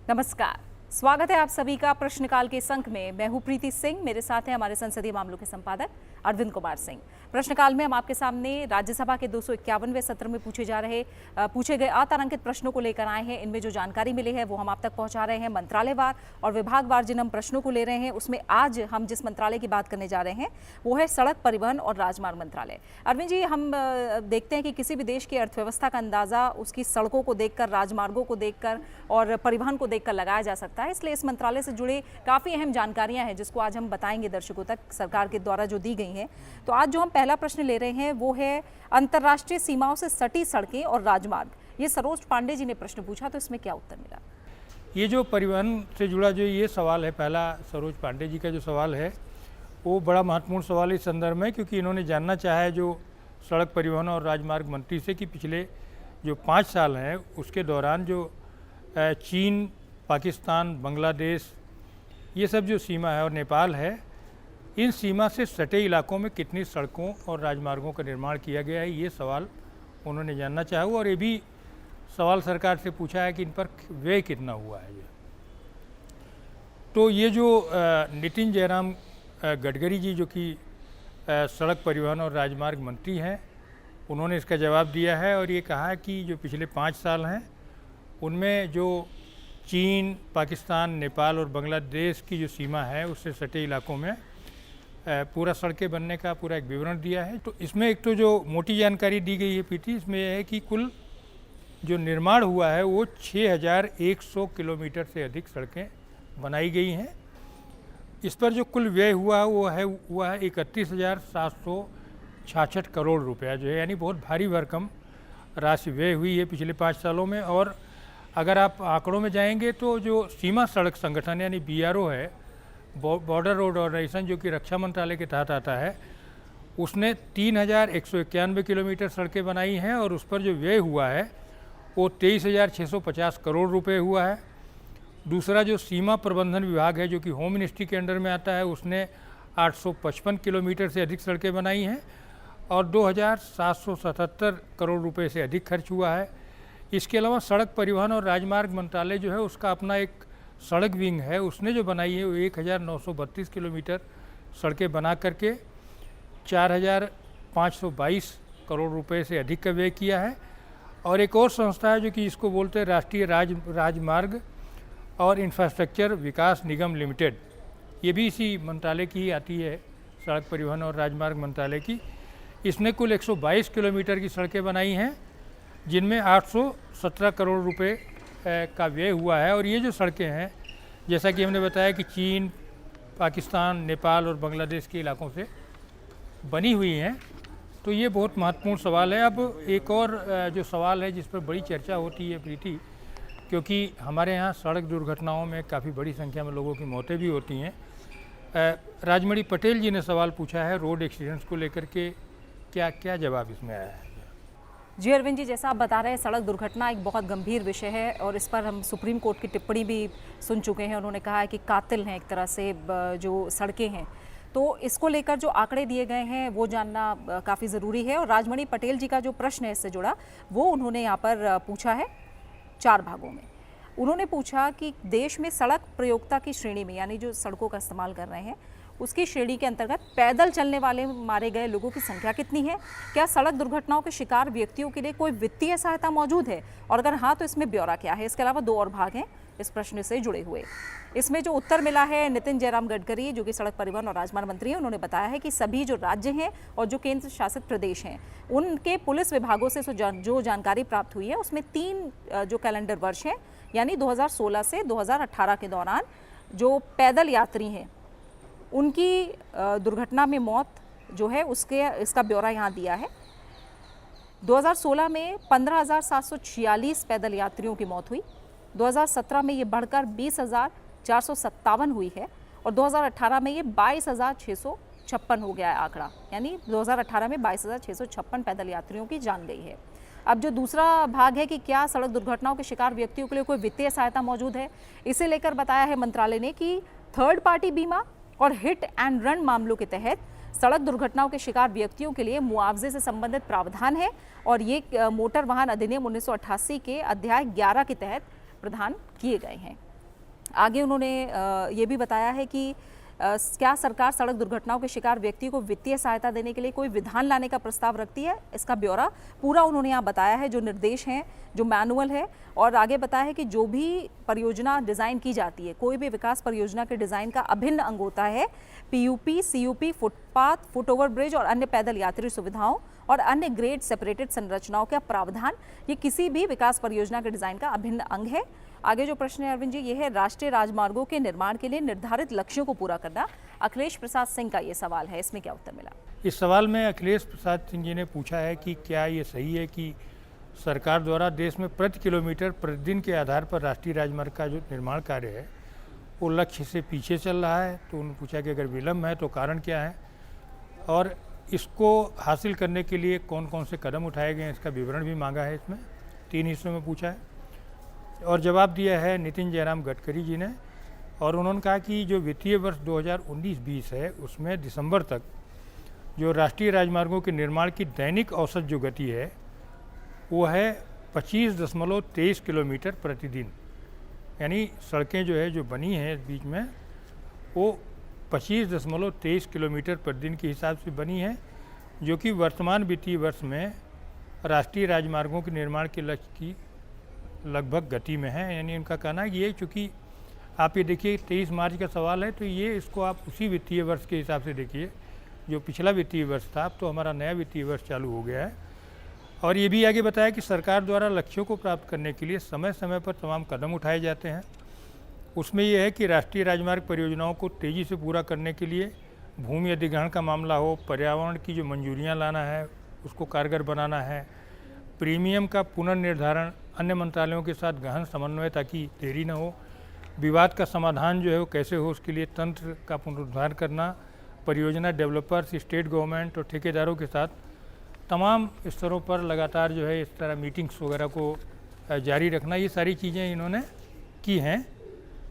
नमस्कार, स्वागत है आप सभी का प्रश्नकाल के इस अंक में। मैं हूं प्रीति सिंह, मेरे साथ हैं हमारे संसदीय मामलों के संपादक अरविंद कुमार सिंह। प्रश्नकाल में हम आपके सामने राज्यसभा के 251वें सत्र में पूछे गए अतारांकित प्रश्नों को लेकर आए हैं। इनमें जो जानकारी मिली है वो हम आप तक पहुंचा रहे हैं। मंत्रालयवार और विभागवार जिन हम प्रश्नों को ले रहे हैं उसमें आज हम जिस मंत्रालय की बात करने जा रहे हैं वो है सड़क परिवहन और राजमार्ग मंत्रालय। अरविंद जी, हम देखते हैं कि किसी भी देश की अर्थव्यवस्था का अंदाजा उसकी सड़कों को देखकर, राजमार्गों को देखकर और परिवहन को देखकर लगाया जा सकता है। इसलिए इस मंत्रालय से जुड़े काफ़ी अहम जानकारियां हैं जिसको आज हम बताएंगे दर्शकों तक, सरकार के द्वारा जो दी गई हैं। तो आज जो हम पहला प्रश्न ले रहे हैं वो है अंतर्राष्ट्रीय सीमाओं से सटी सड़कें और राजमार्ग। ये सरोज पांडे जी ने प्रश्न पूछा, तो इसमें क्या उत्तर मिला? ये जो परिवहन से जुड़ा जो ये सवाल है, पहला सरोज पांडे जी का जो सवाल है वो बड़ा महत्वपूर्ण सवाल है इस संदर्भ में, क्योंकि इन्होंने जानना चाहा है जो सड़क परिवहन और राजमार्ग मंत्री से कि पिछले जो 5 साल हैं उसके दौरान जो चीन, पाकिस्तान, बांग्लादेश, ये सब जो सीमा है और नेपाल है, इन सीमा से सटे इलाकों में कितनी सड़कों और राजमार्गों का निर्माण किया गया है, ये सवाल उन्होंने जानना चाहा हुआ। और ये भी सवाल सरकार से पूछा है कि इन पर व्यय कितना हुआ है। तो ये जो नितिन जयराम गडकरी जी जो कि सड़क परिवहन और राजमार्ग मंत्री हैं, उन्होंने इसका जवाब दिया है और ये कहा है कि जो पिछले 5 साल हैं उनमें जो चीन, पाकिस्तान, नेपाल और बांग्लादेश की जो सीमा है उससे सटे इलाकों में पूरा सड़कें बनने का पूरा एक विवरण दिया है। तो इसमें एक तो जो मोटी जानकारी दी गई है पीटी, इसमें यह है कि कुल जो निर्माण हुआ है वो 6100 किलोमीटर से अधिक सड़कें बनाई गई हैं। इस पर जो कुल व्यय हुआ है वो है 31,766 करोड़ रुपया जो है, यानी बहुत भारी भरकम राशि व्यय हुई है पिछले 5 सालों में। और अगर आप आंकड़ों में जाएंगे तो जो सीमा सड़क संगठन यानी BRO है, बॉर्डर रोड ऑर्गेनाइजेशन, जो कि रक्षा मंत्रालय के तहत आता है, उसने 3191 किलोमीटर सड़कें बनाई हैं और उस पर जो व्यय हुआ है वो 23,650 करोड़ रुपए हुआ है। दूसरा जो सीमा प्रबंधन विभाग है जो कि होम मिनिस्ट्री के अंडर में आता है, उसने 855 किलोमीटर से अधिक सड़कें बनाई हैं और 2,777 करोड़ रुपए से अधिक खर्च हुआ है। इसके अलावा सड़क परिवहन और राजमार्ग मंत्रालय जो है उसका अपना एक सड़क विंग है, उसने जो बनाई है वो 1,932 किलोमीटर सड़कें बना करके 4,522 करोड़ रुपए से अधिक का व्यय किया है। और एक और संस्था है जो कि इसको बोलते हैं राष्ट्रीय राजमार्ग और इंफ्रास्ट्रक्चर विकास निगम लिमिटेड, ये भी इसी मंत्रालय की ही आती है, सड़क परिवहन और राजमार्ग मंत्रालय की। इसने कुल 122 किलोमीटर की सड़कें बनाई हैं जिनमें 817 करोड़ रुपए का व्यय हुआ है। और ये जो सड़कें हैं, जैसा कि हमने बताया कि चीन, पाकिस्तान, नेपाल और बांग्लादेश के इलाकों से बनी हुई हैं। तो ये बहुत महत्वपूर्ण सवाल है। अब एक और जो सवाल है जिस पर बड़ी चर्चा होती है प्रीति, क्योंकि हमारे यहाँ सड़क दुर्घटनाओं में काफ़ी बड़ी संख्या में लोगों की मौतें भी होती हैं। राजमणि पटेल जी ने सवाल पूछा है रोड एक्सीडेंट्स को लेकर के, क्या जवाब इसमें आया है? जी अरविंद जी, जैसा आप बता रहे हैं, सड़क दुर्घटना एक बहुत गंभीर विषय है और इस पर हम सुप्रीम कोर्ट की टिप्पणी भी सुन चुके हैं। उन्होंने कहा है कि कातिल हैं एक तरह से जो सड़कें हैं। तो इसको लेकर जो आंकड़े दिए गए हैं वो जानना काफ़ी ज़रूरी है। और राजमणि पटेल जी का जो प्रश्न है इससे जुड़ा, वो उन्होंने यहाँ पर पूछा है 4 भागों में। उन्होंने पूछा कि देश में सड़क प्रयोक्ता की श्रेणी में, यानी जो सड़कों का इस्तेमाल कर रहे हैं उसकी श्रेणी के अंतर्गत पैदल चलने वाले मारे गए लोगों की संख्या कितनी है, क्या सड़क दुर्घटनाओं के शिकार व्यक्तियों के लिए कोई वित्तीय सहायता मौजूद है, और अगर हाँ तो इसमें ब्यौरा क्या है। इसके अलावा 2 और भाग हैं इस प्रश्न से जुड़े हुए। इसमें जो उत्तर मिला है, नितिन जयराम गडकरी जो कि सड़क परिवहन और राजमार्ग मंत्री हैं, उन्होंने बताया है कि सभी जो राज्य हैं और जो केंद्र शासित प्रदेश हैं उनके पुलिस विभागों से जो जानकारी प्राप्त हुई है उसमें 3 जो कैलेंडर वर्ष हैं, यानी 2016 से 2018 के दौरान जो पैदल यात्री हैं उनकी दुर्घटना में मौत जो है इसका ब्यौरा यहाँ दिया है। 2016 में 15,746 पैदल यात्रियों की मौत हुई, 2017 में ये बढ़कर 20,457 हुई है और 2018 में ये 22,656 हो गया है आंकड़ा, यानी 2018 में 22,656 पैदल यात्रियों की जान गई है। अब जो दूसरा भाग है कि क्या सड़क दुर्घटनाओं के शिकार व्यक्तियों के लिए कोई वित्तीय सहायता मौजूद है, इसे लेकर बताया है मंत्रालय ने कि थर्ड पार्टी बीमा और हिट एंड रन मामलों के तहत सड़क दुर्घटनाओं के शिकार व्यक्तियों के लिए मुआवजे से संबंधित प्रावधान है और ये मोटर वाहन अधिनियम 1988 के अध्याय 11 के तहत प्रदान किए गए हैं। आगे उन्होंने ये भी बताया है कि क्या सरकार सड़क दुर्घटनाओं के शिकार व्यक्ति को वित्तीय सहायता देने के लिए कोई विधान लाने का प्रस्ताव रखती है। इसका ब्यौरा पूरा उन्होंने यहाँ बताया है, जो निर्देश हैं, जो मैनुअल है, और आगे बताया है कि जो भी परियोजना डिज़ाइन की जाती है, कोई भी विकास परियोजना के डिज़ाइन का अभिन्न अंग होता है PUP, CUP, footpath, foot over bridge और अन्य पैदल यात्री सुविधाओं और अन्य ग्रेड सेपरेटेड संरचनाओं का प्रावधान, ये किसी भी विकास परियोजना के डिज़ाइन का अभिन्न अंग है। आगे जो प्रश्न है अरविंद जी, ये है राष्ट्रीय राजमार्गों के निर्माण के लिए निर्धारित लक्ष्यों को पूरा करना। अखिलेश प्रसाद सिंह का ये सवाल है, इसमें क्या उत्तर मिला? इस सवाल में अखिलेश प्रसाद सिंह जी ने पूछा है कि क्या ये सही है कि सरकार द्वारा देश में प्रति किलोमीटर प्रतिदिन के आधार पर राष्ट्रीय राजमार्ग का जो निर्माण कार्य है वो लक्ष्य से पीछे चल रहा है। तो उन्होंने पूछा कि अगर विलम्ब है तो कारण क्या है और इसको हासिल करने के लिए कौन कौन से कदम उठाए गए हैं, इसका विवरण भी मांगा है। इसमें 3 हिस्सों में पूछा है और जवाब दिया है नितिन जयराम गडकरी जी ने। और उन्होंने कहा कि जो वित्तीय वर्ष 2019-20 है उसमें दिसंबर तक जो राष्ट्रीय राजमार्गों के निर्माण की दैनिक औसत जो गति है वो है 25.23 किलोमीटर प्रतिदिन। यानी सड़कें जो है जो बनी हैं बीच में वो 25.23 किलोमीटर प्रतिदिन के हिसाब से बनी है, जो कि वर्तमान वित्तीय वर्ष में राष्ट्रीय राजमार्गों के निर्माण के लक्ष्य की लगभग गति में है। यानी उनका कहना है कि ये चूँकि आप ये देखिए 23 मार्च का सवाल है, तो ये इसको आप उसी वित्तीय वर्ष के हिसाब से देखिए जो पिछला वित्तीय वर्ष था। अब तो हमारा नया वित्तीय वर्ष चालू हो गया है। और ये भी आगे बताया कि सरकार द्वारा लक्ष्यों को प्राप्त करने के लिए समय समय पर तमाम कदम उठाए जाते हैं। उसमें यह है कि राष्ट्रीय राजमार्ग परियोजनाओं को तेज़ी से पूरा करने के लिए भूमि अधिग्रहण का मामला हो, पर्यावरण की जो मंजूरियाँ लाना है उसको कारगर बनाना है, प्रीमियम का पुनर्निर्धारण, अन्य मंत्रालयों के साथ गहन समन्वय ताकि देरी न हो, विवाद का समाधान जो है वो कैसे हो उसके लिए तंत्र का पुनरुद्धार करना, परियोजना डेवलपर्स, स्टेट गवर्नमेंट और ठेकेदारों के साथ तमाम स्तरों पर लगातार जो है इस तरह मीटिंग्स वगैरह को जारी रखना, ये सारी चीज़ें इन्होंने की हैं।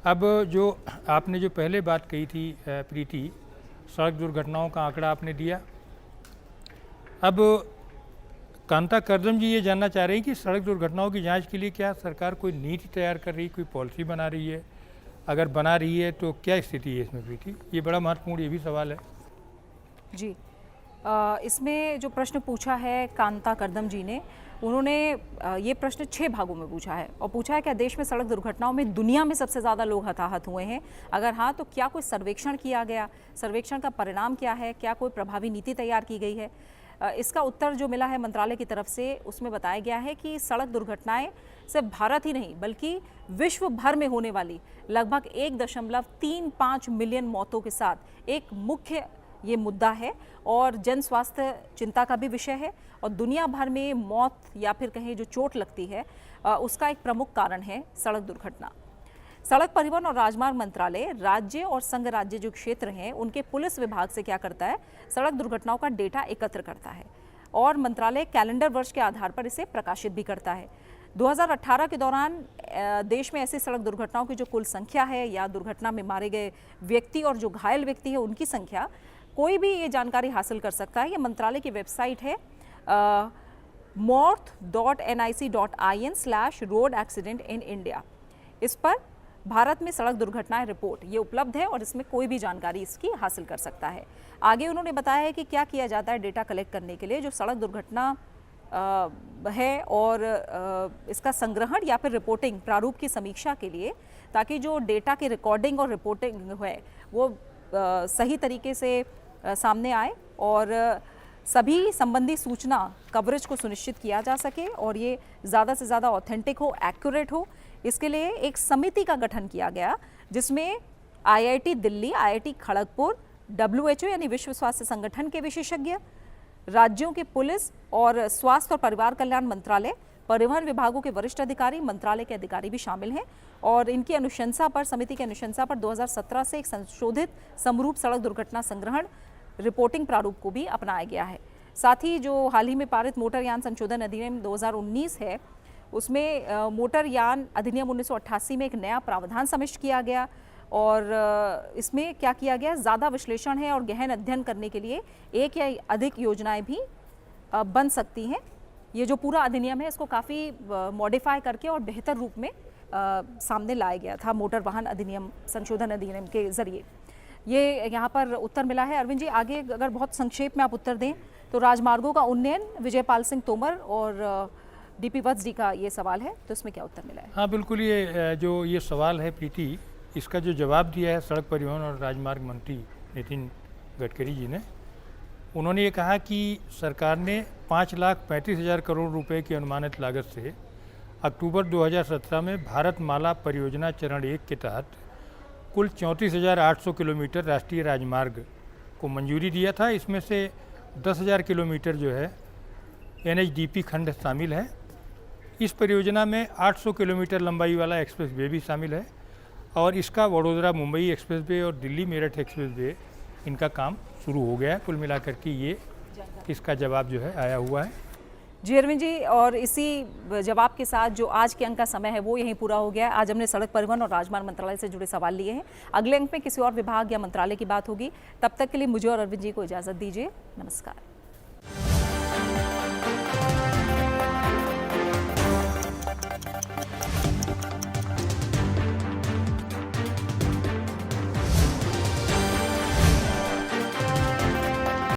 अब जो आपने जो पहले बात कही थी प्रीति, सड़क दुर्घटनाओं का आंकड़ा आपने दिया। अब कांता कर्दम जी ये जानना चाह रही हैं कि सड़क दुर्घटनाओं की जांच के लिए क्या सरकार कोई नीति तैयार कर रही है, कोई पॉलिसी बना रही है? अगर बना रही है तो क्या स्थिति है इसमें प्रीति? ये बड़ा महत्वपूर्ण ये भी सवाल है जी। इसमें जो प्रश्न पूछा है कांता कर्दम जी ने, उन्होंने ये प्रश्न 6 भागों में पूछा है और पूछा है क्या देश में सड़क दुर्घटनाओं में दुनिया में सबसे ज़्यादा लोग हताहत हुए हैं? अगर हाँ तो क्या कोई सर्वेक्षण किया गया? सर्वेक्षण का परिणाम क्या है? क्या कोई प्रभावी नीति तैयार की गई है? इसका उत्तर जो मिला है मंत्रालय की तरफ से, उसमें बताया गया है कि सड़क दुर्घटनाएं सिर्फ भारत ही नहीं बल्कि विश्व भर में होने वाली लगभग 1.35 मिलियन मौतों के साथ एक मुख्य ये मुद्दा है और जन स्वास्थ्य चिंता का भी विषय है। और दुनिया भर में मौत या फिर कहें जो चोट लगती है उसका एक प्रमुख कारण है सड़क दुर्घटना। सड़क परिवहन और राजमार्ग मंत्रालय राज्य और संघ राज्य जो क्षेत्र हैं उनके पुलिस विभाग से क्या करता है, सड़क दुर्घटनाओं का डेटा एकत्र करता है और मंत्रालय कैलेंडर वर्ष के आधार पर इसे प्रकाशित भी करता है। 2018 के दौरान देश में ऐसी सड़क दुर्घटनाओं की जो कुल संख्या है या दुर्घटना में मारे गए व्यक्ति और जो घायल व्यक्ति है उनकी संख्या, कोई भी ये जानकारी हासिल कर सकता है। ये मंत्रालय की वेबसाइट है morth.nic.in/road accident in India। इस पर भारत में सड़क दुर्घटनाएं रिपोर्ट ये उपलब्ध है और इसमें कोई भी जानकारी इसकी हासिल कर सकता है। आगे उन्होंने बताया है कि क्या किया जाता है डेटा कलेक्ट करने के लिए जो सड़क दुर्घटना है और इसका संग्रहण या फिर रिपोर्टिंग प्रारूप की समीक्षा के लिए, ताकि जो डेटा की रिकॉर्डिंग और रिपोर्टिंग है वो सही तरीके से सामने आए और सभी संबंधी सूचना कवरेज को सुनिश्चित किया जा सके और ये ज़्यादा से ज़्यादा ऑथेंटिक हो, एक्यूरेट हो। इसके लिए एक समिति का गठन किया गया जिसमें IIT Delhi, IIT Kharagpur, WHO यानी विश्व स्वास्थ्य संगठन के विशेषज्ञ, राज्यों के पुलिस और स्वास्थ्य और परिवार कल्याण मंत्रालय, परिवहन विभागों के वरिष्ठ अधिकारी, मंत्रालय के अधिकारी भी शामिल हैं। और इनकी अनुशंसा पर, समिति की अनुशंसा पर 2017 से एक संशोधित समरूप सड़क दुर्घटना संग्रहण रिपोर्टिंग प्रारूप को भी अपनाया गया है। साथ ही जो हाल ही में पारित मोटरयान संशोधन अधिनियम 2019 है उसमें मोटरयान अधिनियम 1988 में एक नया प्रावधान समाविष्ट किया गया और इसमें क्या किया गया, ज़्यादा विश्लेषण है और गहन अध्ययन करने के लिए एक या अधिक योजनाएं भी बन सकती हैं। ये जो पूरा अधिनियम है इसको काफ़ी मॉडिफाई करके और बेहतर रूप में सामने लाया गया था मोटर वाहन अधिनियम संशोधन अधिनियम के जरिए। ये यहाँ पर उत्तर मिला है। अरविंद जी, आगे अगर बहुत संक्षेप में आप उत्तर दें तो राजमार्गों का उन्नयन, विजयपाल सिंह तोमर और डीपी वत्स जी का ये सवाल है, तो इसमें क्या उत्तर मिला है? हाँ बिल्कुल, ये सवाल है प्रीति, इसका जो जवाब दिया है सड़क परिवहन और राजमार्ग मंत्री नितिन गडकरी जी ने, उन्होंने ये कहा कि सरकार ने 5,35,000 करोड़ रुपए की अनुमानित लागत से अक्टूबर 2017 में भारत माला परियोजना चरण 1 के तहत कुल 34,800 किलोमीटर राष्ट्रीय राजमार्ग को मंजूरी दिया था। इसमें से 10,000 किलोमीटर जो है NHDP खंड शामिल है। इस परियोजना में 800 किलोमीटर लंबाई वाला एक्सप्रेस वे भी शामिल है और इसका वडोदरा मुंबई एक्सप्रेस वे और दिल्ली मेरठ एक्सप्रेस वे, इनका काम शुरू हो गया है। कुल मिलाकर के ये इसका जवाब जो है आया हुआ है। जी अरविंद जी, और इसी जवाब के साथ जो आज के अंक का समय है वो यहीं पूरा हो गया है। आज हमने सड़क परिवहन और राजमार्ग मंत्रालय से जुड़े सवाल लिए हैं। अगले अंक में किसी और विभाग या मंत्रालय की बात होगी। तब तक के लिए मुझे और अरविंद जी को इजाज़त दीजिए। नमस्कार।